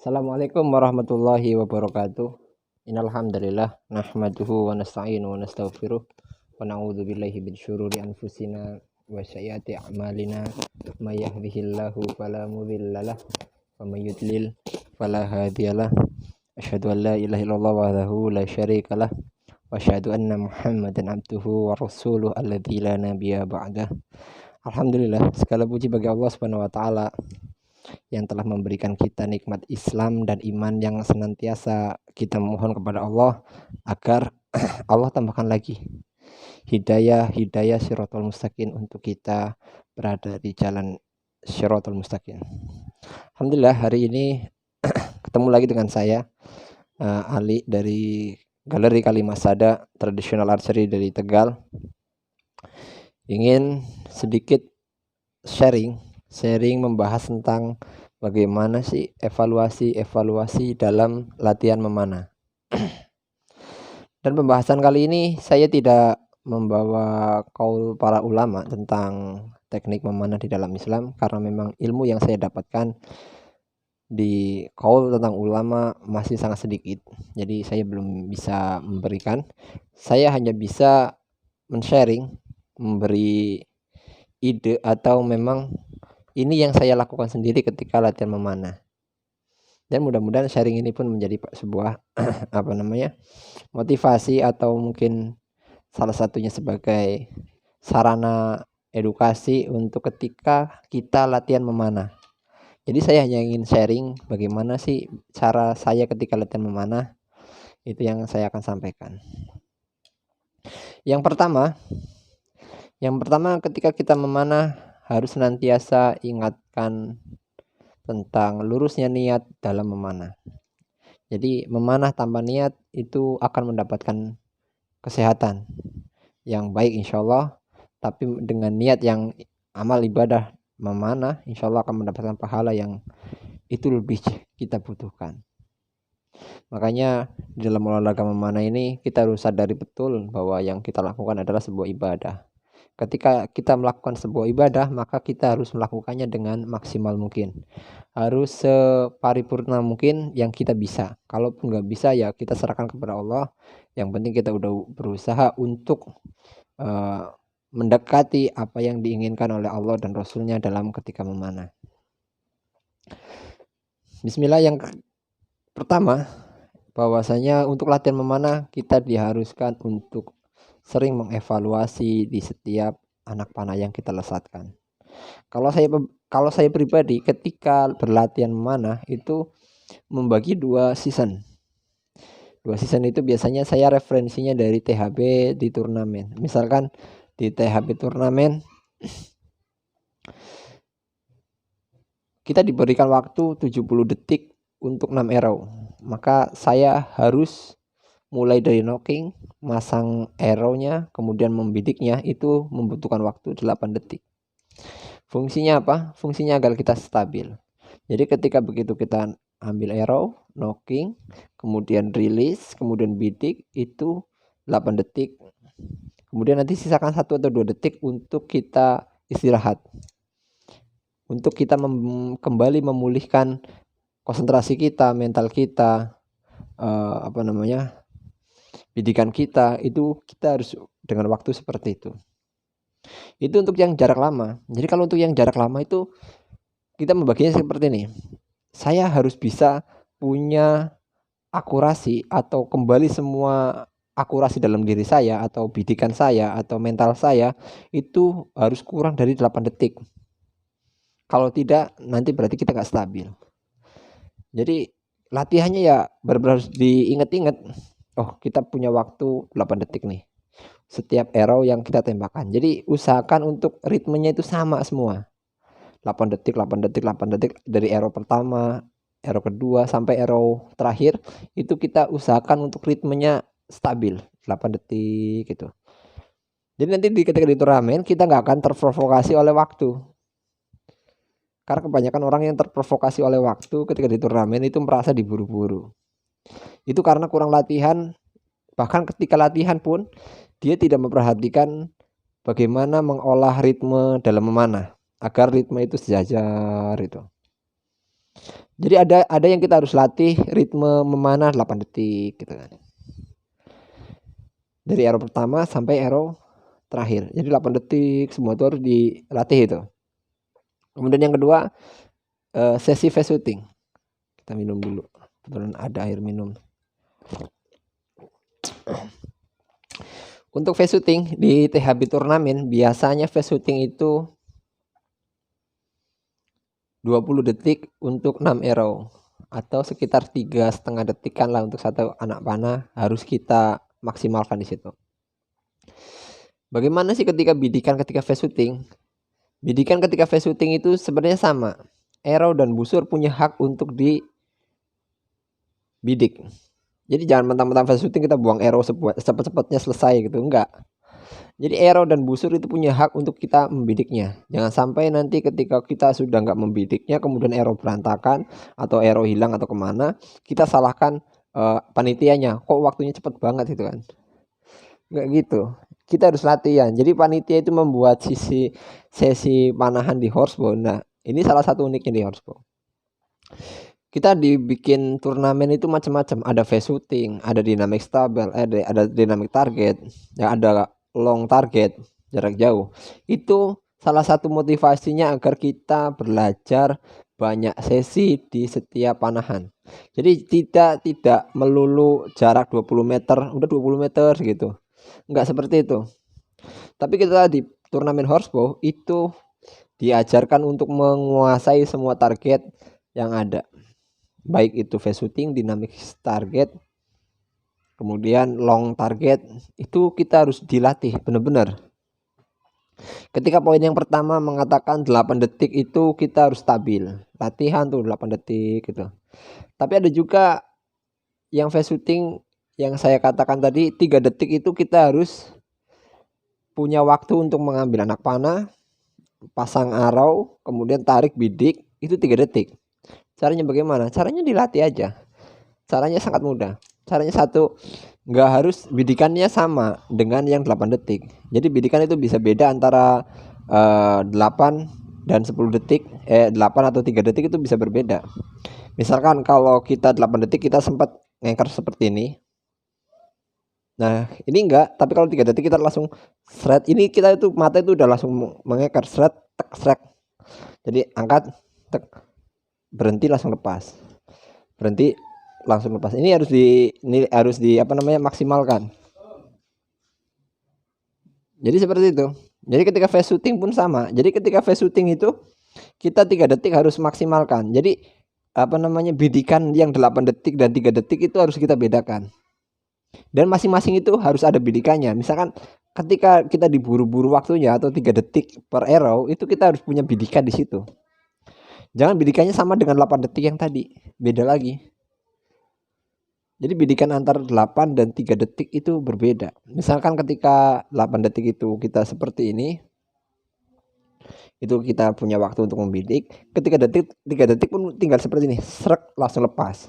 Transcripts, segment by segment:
Assalamualaikum warahmatullahi wabarakatuh. Innal hamdalillah nahmaduhu wa nasta'inu wa nastaghfiruh wa na'udzu billahi min syururi anfusina wa sayyiati a'malina may yahdihillahu fala mudhillalah wa may yudlil fala hadiyalah. Asyhadu an la ilaha illallah wahdahu la syarikalah wa asyhadu anna Muhammadan abduhu wa rasuluh alladzi la nabiyya ba'dah. Alhamdulillah, segala puji bagi Allah Subhanahu wa taala yang telah memberikan kita nikmat Islam dan iman yang senantiasa kita mohon kepada Allah agar Allah tambahkan lagi hidayah Shiratal Mustaqim untuk kita berada di jalan Shiratal Mustaqim. Alhamdulillah, hari ini ketemu lagi dengan saya Ali dari Galeri Kalimasada Traditional Archery dari Tegal. Ingin sedikit sharing membahas tentang bagaimana sih evaluasi dalam latihan memanah. Dan pembahasan kali ini saya tidak membawa qaul para ulama tentang teknik memanah di dalam Islam, karena memang ilmu yang saya dapatkan di qaul tentang ulama masih sangat sedikit. Jadi saya belum bisa memberikan. Saya hanya bisa men-sharing, memberi ide atau memang ini yang saya lakukan sendiri ketika latihan memanah. Dan mudah-mudahan sharing ini pun menjadi sebuah motivasi atau mungkin salah satunya sebagai sarana edukasi untuk ketika kita latihan memanah. Jadi saya hanya ingin sharing bagaimana sih cara saya ketika latihan memanah. Itu yang saya akan sampaikan. Yang pertama ketika kita memanah harus senantiasa ingatkan tentang lurusnya niat dalam memanah. Jadi memanah tanpa niat itu akan mendapatkan kesehatan yang baik insya Allah, tapi dengan niat yang amal ibadah memanah insya Allah akan mendapatkan pahala yang itu lebih kita butuhkan. Makanya di dalam olahraga memanah ini kita harus sadari betul bahwa yang kita lakukan adalah sebuah ibadah. Ketika kita melakukan sebuah ibadah, maka kita harus melakukannya dengan maksimal mungkin. Harus separipurna mungkin yang kita bisa. Kalaupun nggak bisa ya kita serahkan kepada Allah. Yang penting kita udah berusaha untuk mendekati apa yang diinginkan oleh Allah dan Rasulnya dalam ketika memanah. Bismillah. Yang pertama, bahwasanya untuk latihan memanah kita diharuskan untuk sering mengevaluasi di setiap anak panah yang kita lesatkan. Kalau saya pribadi ketika berlatihan memanah itu membagi 2 season. 2 season itu biasanya saya referensinya dari THB di turnamen. Misalkan di THB turnamen kita diberikan waktu 70 detik untuk 6 arrow. Maka saya harus mulai dari knocking, masang arrow-nya, kemudian membidiknya, itu membutuhkan waktu 8 detik. Fungsinya apa? Fungsinya agar kita stabil. Jadi ketika begitu kita ambil arrow, knocking, kemudian release, kemudian bidik, itu 8 detik. Kemudian nanti sisakan 1 atau 2 detik untuk kita istirahat. Untuk kita kembali memulihkan konsentrasi kita, mental kita, bidikan kita, itu kita harus dengan waktu seperti itu. Itu untuk yang jarak lama. Jadi kalau untuk yang jarak lama itu kita membaginya seperti ini. Saya harus bisa punya akurasi atau kembali semua akurasi dalam diri saya atau bidikan saya atau mental saya itu harus kurang dari 8 detik. Kalau tidak nanti berarti kita gak stabil. Jadi latihannya ya benar-benar harus diingat-ingat. Oh, kita punya waktu 8 detik nih setiap arrow yang kita tembakan. Jadi usahakan untuk ritmenya itu sama semua. 8 detik dari arrow pertama, arrow kedua sampai arrow terakhir itu kita usahakan untuk ritmenya stabil 8 detik gitu. Jadi nanti ketika di turnamen kita nggak akan terprovokasi oleh waktu. Karena kebanyakan orang yang terprovokasi oleh waktu ketika di turnamen itu merasa diburu-buru. Itu karena kurang latihan. Bahkan ketika latihan pun dia tidak memperhatikan bagaimana mengolah ritme dalam memanah agar ritme itu sejajar itu. Jadi ada yang kita harus latih ritme memanah 8 detik gitu kan. Dari arrow pertama sampai arrow terakhir. Jadi 8 detik semua itu harus dilatih itu. Kemudian yang kedua, sesi face shooting. Kita minum dulu. Kebetulan ada air minum. Untuk face shooting di THB turnamen biasanya face shooting itu 20 detik untuk 6 arrow atau sekitar 3,5 detikan lah untuk satu anak panah harus kita maksimalkan di situ. Bagaimana sih ketika bidikan ketika face shooting? Bidikan ketika face shooting itu sebenarnya sama. Arrow dan busur punya hak untuk dibidik. Jadi jangan mentang-mentang face shooting kita buang arrow cepat-cepatnya selesai gitu, enggak. Jadi arrow dan busur itu punya hak untuk kita membidiknya. Jangan sampai nanti ketika kita sudah nggak membidiknya, kemudian arrow berantakan atau arrow hilang atau kemana, kita salahkan panitianya. Kok waktunya cepat banget gitu kan? Nggak gitu. Kita harus latihan. Jadi panitia itu membuat sesi panahan di horsebow. Nah, ini salah satu uniknya di horsebow. Kita dibikin turnamen itu macam-macam, ada face shooting, ada dynamic stable, ada dynamic target, ya ada long target, jarak jauh. Itu salah satu motivasinya agar kita belajar banyak sesi di setiap panahan. Jadi tidak melulu jarak 20 meter, udah 20 meter gitu. Enggak seperti itu. Tapi kita di turnamen horsebow itu diajarkan untuk menguasai semua target yang ada. Baik itu face shooting, dynamic target, kemudian long target, itu kita harus dilatih benar-benar. Ketika poin yang pertama mengatakan 8 detik itu kita harus stabil. Latihan tuh 8 detik gitu. Tapi ada juga yang face shooting yang saya katakan tadi 3 detik itu kita harus punya waktu untuk mengambil anak panah, pasang arrow, kemudian tarik bidik, itu 3 detik. Caranya bagaimana? Caranya dilatih aja. Caranya sangat mudah. Caranya satu, nggak harus bidikannya sama dengan yang 8 detik. Jadi bidikan itu bisa beda antara 8 dan 10 detik. 8 atau 3 detik itu bisa berbeda. Misalkan kalau kita 8 detik kita sempat ngangker seperti ini. Nah, ini enggak, tapi kalau 3 detik kita langsung shred. Ini kita itu mata itu udah langsung mengangker shred, tek, shred. Jadi angkat, tek, berhenti langsung lepas, berhenti langsung lepas. Ini harus di maksimalkan. Jadi seperti itu. Jadi ketika face shooting pun sama. Jadi ketika face shooting itu kita 3 detik harus maksimalkan. Jadi bidikan yang 8 detik dan 3 detik itu harus kita bedakan. Dan masing-masing itu harus ada bidikannya. Misalkan ketika kita diburu-buru waktunya atau 3 detik per arrow, itu kita harus punya bidikan di situ. Jangan bidikannya sama dengan 8 detik yang tadi, beda lagi. Jadi bidikan antara 8 dan 3 detik itu berbeda. Misalkan ketika 8 detik itu kita seperti ini, itu kita punya waktu untuk membidik. Ketika 3 detik pun tinggal seperti ini, srek langsung lepas.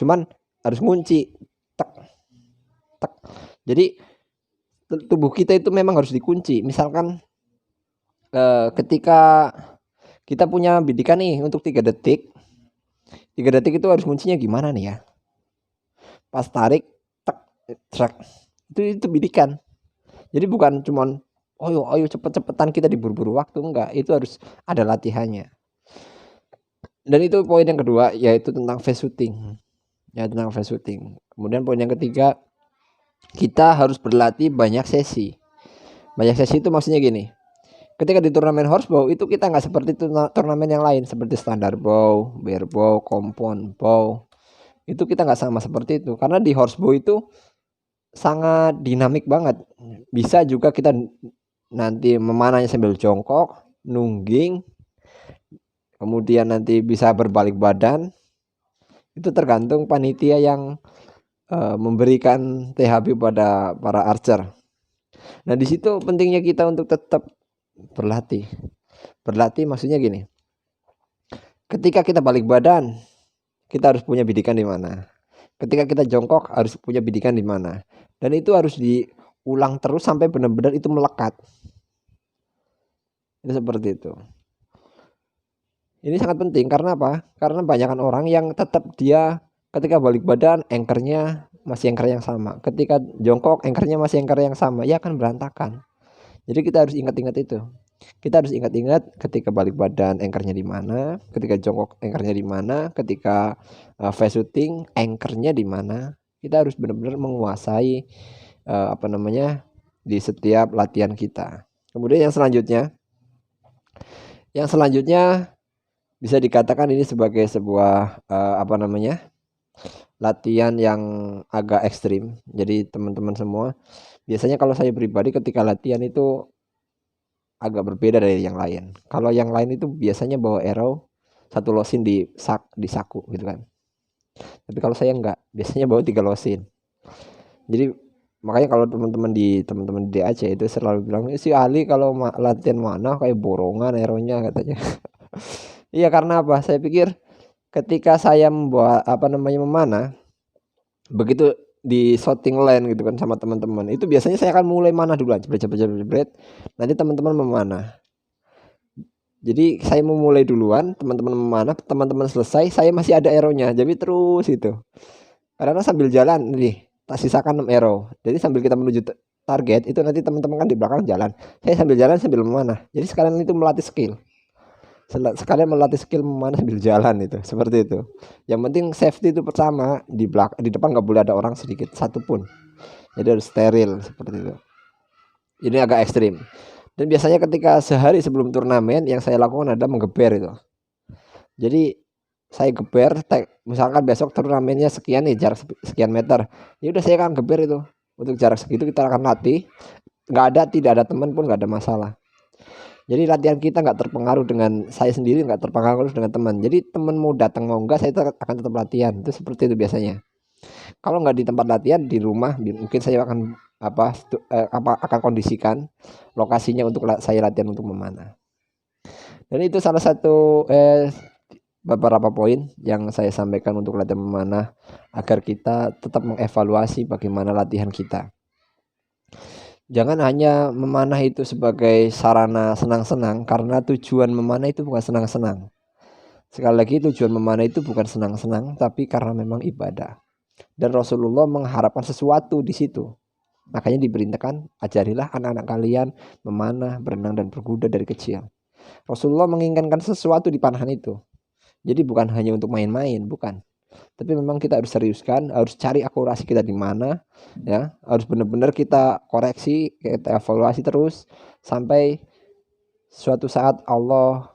Cuman harus ngunci, tek, tek. Jadi tubuh kita itu memang harus dikunci. Misalkan ketika kita punya bidikan nih untuk 3 detik. 3 detik itu harus kuncinya gimana nih ya? Pas tarik, tek, trek. Itu bidikan. Jadi bukan cuman ayo cepet-cepetan kita diburu-buru waktu, enggak. Itu harus ada latihannya. Dan itu poin yang kedua, yaitu tentang face shooting. Ya, tentang face shooting. Kemudian poin yang ketiga, kita harus berlatih banyak sesi. Banyak sesi itu maksudnya gini. Ketika di turnamen horsebow itu kita nggak seperti turnamen yang lain seperti standar bow, bear bow, compound bow. Itu kita nggak sama seperti itu karena di horsebow itu sangat dinamik banget. Bisa juga kita nanti memanahnya sambil jongkok, nungging, kemudian nanti bisa berbalik badan. Itu tergantung panitia yang memberikan THB pada para archer. Nah, di situ pentingnya kita untuk tetap berlatih maksudnya gini, ketika kita balik badan kita harus punya bidikan di mana, ketika kita jongkok harus punya bidikan di mana, dan itu harus diulang terus sampai benar-benar itu melekat. Itu seperti itu. Ini sangat penting karena apa? Karena banyakkan orang yang tetap dia ketika balik badan anchornya masih anchor yang sama. Ketika jongkok anchornya masih anchor yang sama, ya akan berantakan. Jadi kita harus ingat-ingat itu. Kita harus ingat-ingat ketika balik badan anchornya di mana, ketika jongkok anchornya di mana, ketika face shooting anchornya di mana. Kita harus benar-benar menguasai di setiap latihan kita. Kemudian yang selanjutnya bisa dikatakan ini sebagai sebuah latihan yang agak ekstrim. Jadi teman-teman semua, biasanya kalau saya pribadi ketika latihan itu agak berbeda dari yang lain. Kalau yang lain itu biasanya bawa arrow, satu losin di saku gitu kan. Tapi kalau saya enggak, biasanya bawa 3 losin. Jadi makanya kalau teman-teman di DAC itu selalu bilang, si Ali kalau latihan mana kayak borongan arrownya katanya. Iya, karena apa? Saya pikir ketika saya membuat memanah, begitu di shooting line gitu kan sama teman-teman, itu biasanya saya akan mulai manah duluan, jebret. Nanti teman-teman memanah. Jadi saya memulai duluan, teman-teman memanah, teman-teman selesai, saya masih ada arrow-nya. Jadi terus itu. Karena sambil jalan nih, tak sisakan 6 arrow. Jadi sambil kita menuju target, itu nanti teman-teman kan di belakang jalan. Saya sambil jalan sambil memanah. Jadi sekalian itu melatih skill. Sekalian melatih skill memanah sambil jalan itu, seperti itu. Yang penting safety itu pertama, di depan nggak boleh ada orang sedikit satupun. Jadi harus steril seperti itu. Ini agak ekstrim. Dan biasanya ketika sehari sebelum turnamen yang saya lakukan adalah menggeber itu. Jadi saya geber, misalkan besok turnamennya sekian nih, jarak sekian meter. Ya udah saya akan geber itu. Untuk jarak segitu kita akan latih. Tidak ada teman pun nggak ada masalah. Jadi latihan kita nggak terpengaruh dengan saya sendiri, nggak terpengaruh dengan teman. Jadi teman mau datang mau enggak, saya akan tetap latihan. Itu seperti itu biasanya. Kalau nggak di tempat latihan, di rumah mungkin saya akan akan kondisikan lokasinya untuk saya latihan untuk memanah. Dan itu salah satu beberapa poin yang saya sampaikan untuk latihan memanah agar kita tetap mengevaluasi bagaimana latihan kita. Jangan hanya memanah itu sebagai sarana senang-senang, karena tujuan memanah itu bukan senang-senang. Sekali lagi, tujuan memanah itu bukan senang-senang, tapi karena memang ibadah. Dan Rasulullah mengharapkan sesuatu di situ. Makanya diperintahkan, ajarilah anak-anak kalian memanah, berenang, dan berkuda dari kecil. Rasulullah menginginkan sesuatu di panahan itu. Jadi bukan hanya untuk main-main, bukan. Tapi memang kita harus seriuskan, harus cari akurasi kita di mana, ya. Harus benar-benar kita koreksi, kita evaluasi terus sampai suatu saat Allah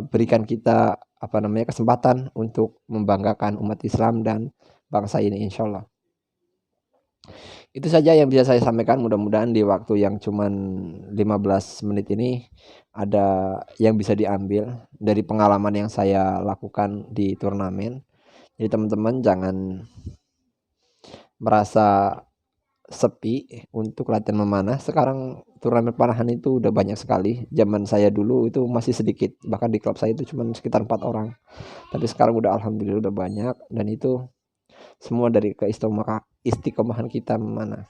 berikan kita kesempatan untuk membanggakan umat Islam dan bangsa ini, insya Allah. Itu saja yang bisa saya sampaikan. Mudah-mudahan di waktu yang cuman 15 menit ini ada yang bisa diambil dari pengalaman yang saya lakukan di turnamen. Jadi teman-teman jangan merasa sepi untuk latihan memanah. Sekarang turnamen panahan itu udah banyak sekali. Zaman saya dulu itu masih sedikit. Bahkan di klub saya itu cuma sekitar 4 orang. Tapi sekarang udah alhamdulillah udah banyak, dan itu semua dari keistiqomahan kita memanah.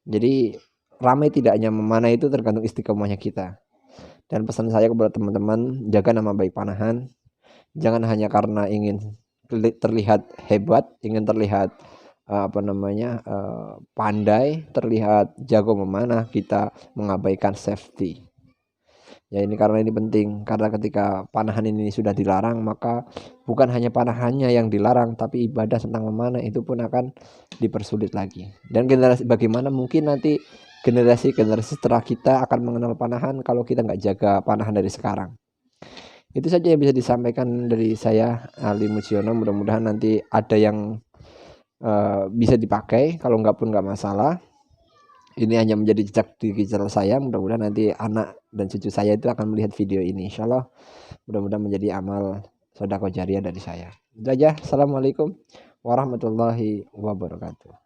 Jadi ramai tidaknya memanah itu tergantung istiqomahnya kita. Dan pesan saya kepada teman-teman, jaga nama baik panahan. Jangan hanya karena ingin terlihat hebat, ingin terlihat pandai, terlihat jago memanah, kita mengabaikan safety. Ya, ini karena ini penting, karena ketika panahan ini sudah dilarang, maka bukan hanya panahannya yang dilarang, tapi ibadah tentang memanah itu pun akan dipersulit lagi. Dan bagaimana mungkin nanti generasi setelah kita akan mengenal panahan kalau kita nggak jaga panahan dari sekarang. Itu saja yang bisa disampaikan dari saya, Ali Muciono. Mudah-mudahan nanti ada yang bisa dipakai, kalau nggak pun nggak masalah. Ini hanya menjadi jejak digital saya. Mudah-mudahan nanti anak dan cucu saya itu akan melihat video ini. Insya Allah mudah-mudahan menjadi amal sedekah jariah dari saya. Itu aja. Assalamualaikum warahmatullahi wabarakatuh.